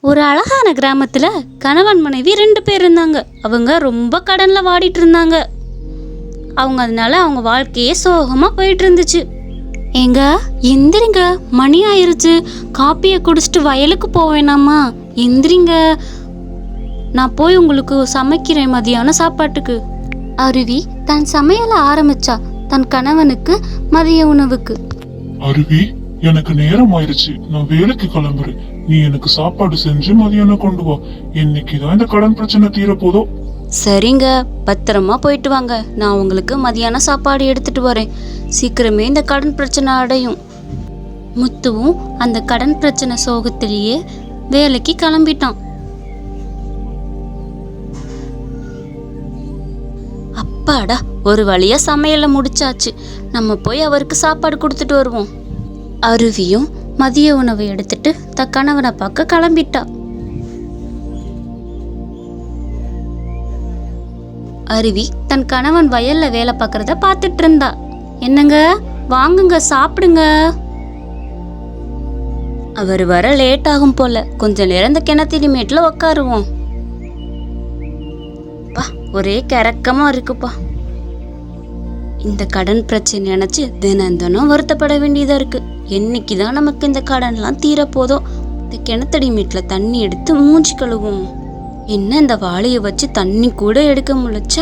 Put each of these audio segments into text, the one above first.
ஒரு அழகான கிராமத்துல கணவன் மனைவி 2 பேர் இருந்தாங்க. அவங்க ரொம்ப கடன்ல வாடிட்டு இருந்தாங்க. அதனால அவங்க வாழ்க்கையே சோகமா போயிட்டு இருந்துச்சு. ஏங்க எந்திரிங்க, மணி ஆயிருச்சு. காப்பியை குடிச்சிட்டு வயலுக்கு போவேனாமா? எந்திரிங்க, நான் போய் உங்களுக்கு சமைக்கிறேன் மதியான சாப்பாட்டுக்கு. அருவி தன் சமையலை ஆரம்பிச்சா தன் கணவனுக்கு மதிய உணவுக்கு. அருவி, எனக்கு நேரம் ஆயிருச்சு, நான் வேலைக்கு கிளம்புறேன். நீ எனக்கு சாப்பாடு செஞ்சு மதியானம் கொண்டு வா. இன்னைக்குதான் இந்த கடன் பிரச்சனை தீர போதோ. சரிங்க, பத்திரமா போயிட்டு வாங்க. நான் உங்களுக்கு மதியான சாப்பாடு எடுத்துட்டு வரேன். சீக்கிரமே இந்த கடன் பிரச்சனை அடையும். முத்துவும் அந்த கடன் பிரச்சனை சோகத்திலேயே வேலைக்கு கிளம்பிட்டான். அப்பாடா, ஒரு வழியா சமையலை முடிச்சாச்சு. நம்ம போய் அவருக்கு சாப்பாடு கொடுத்துட்டு வருவோம். அருவியும் மதிய உணவை எடுத்துட்டு தன் கணவனை பார்க்க கிளம்பிட்டா. அருவி தன் கணவன் வயல்ல வேலை பார்க்கறத பார்த்துட்டு இருந்தா. என்னங்க, வாங்குங்க, சாப்பிடுங்க. அவர் வர லேட் ஆகும் போல. கொஞ்ச நேரம் இந்த கிணத்திரி மேட்ல உக்காருவோம். ஒரே கரக்கமா இருக்குப்பா. இந்த கடன் பிரச்சனை நினைச்சு தினம் வருத்தப்பட வேண்டியதா இருக்கு. என்னைக்குதான் நமக்கு இந்த கடன்லாம் தீர போதும். இந்த கிணத்தடி மீட்ல தண்ணி எடுத்து மூஞ்சி கழுவோம். என்ன இந்த வாளிய வச்சு தண்ணி கூட எடுக்க முடியச்ச.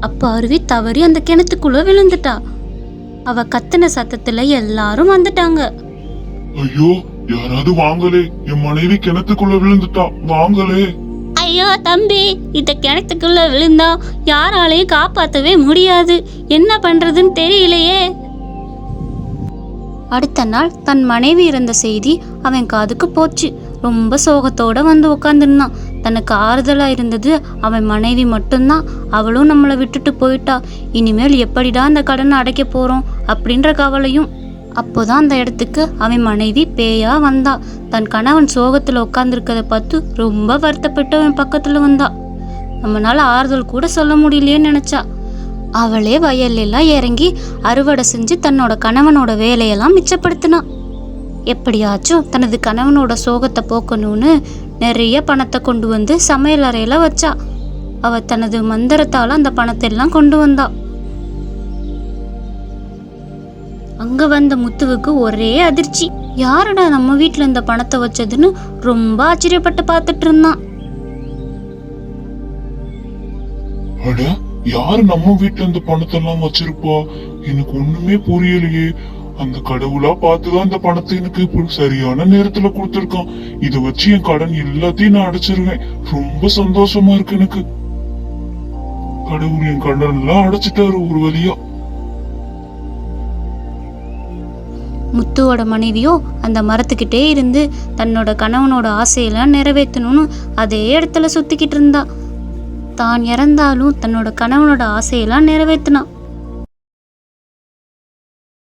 அப்ப அருவி தவறி அந்த கிணத்துக்குள்ள விழுந்துட்டா. அவ கத்தின சத்தத்துல எல்லாரும் வந்துட்டாங்க. ஐயோ, யாராவது வாங்கலே, என் மனைவி கிணத்துக்குள்ள விழுந்துட்டா, வாங்கலே. ஐயோ தம்பி, இந்த கிணத்துக்குள்ள விழுந்தா யாராலையும் காப்பாற்றவே முடியாது. என்ன பண்றதுன்னு தெரியலையே. அடுத்த நாள் தன் மனைவி இறந்த செய்தி அவன் காதுக்கு போச்சு. ரொம்ப சோகத்தோட வந்து உட்காந்துருந்தான். தனக்கு ஆறுதலா இருந்தது அவன் மனைவி மட்டும்தான். அவளும் நம்மளை விட்டுட்டு போயிட்டா. இனிமேல் எப்படிடா அந்த கடனை அடைக்க போறோம் அப்படின்ற கவலையும். அப்போதான் அந்த இடத்துக்கு அவன் மனைவி பேயா வந்தா. தன் கணவன் சோகத்துல உட்காந்துருக்கத பார்த்து ரொம்ப வருத்தப்பட்டு அவன் பக்கத்துல வந்தா. நம்மளால ஆறுதல் கூட சொல்ல முடியலையேன்னு நினைச்சா. அவளே வயல்லாம் இறங்கி அறுவடை செஞ்சு தன்னோட கணவனோட வேலையெல்லாம் மிச்சப்படுத்தினான். எப்படியாச்சும் தனது கணவனோட சோகத்தை போக்கணும்னு நிறைய பணத்தை கொண்டு வந்து சமையல் அறையில வச்சா. அவ தனது மந்திரத்தால அந்த பணத்தை எல்லாம் கொண்டு வந்தா. அங்க வந்த முத்துவுக்கு ஒரே அதிர்ச்சி. யாருடா நம்ம வீட்டுல இந்த பணத்தை வச்சதுன்னு ரொம்ப ஆச்சரியப்பட்டு பார்த்துட்டு இருந்தான். அட, யாரு நம்ம வீட்டுல இந்த பணத்தை எல்லாம் வச்சிருப்பா? எனக்கு ஒண்ணுமே புரியலையே. அந்த கடவுளா பார்த்துதான் இந்த பணத்தை எனக்கு சரியான நேரத்துல கொடுத்திருக்கான். இத வச்சு என் கடன் எல்லாத்தையும் நான் அடைச்சிருவேன். ரொம்ப சந்தோஷமா இருக்கு எனக்கு. கடவுள் என் கடன் எல்லாம் அடைச்சிட்டாரு ஒரு வழியா. முத்துவோட மனைவியோ அந்த மரத்துக்கிட்டே இருந்து தன்னோட கணவனோட ஆசையெல்லாம் நிறைவேற்றணும்னு அதே இடத்துல சுத்திக்கிட்டு இருந்தா. தான் இறந்தாலும் தன்னோட கணவனோட ஆசையெல்லாம் நிறைவேற்றினான்.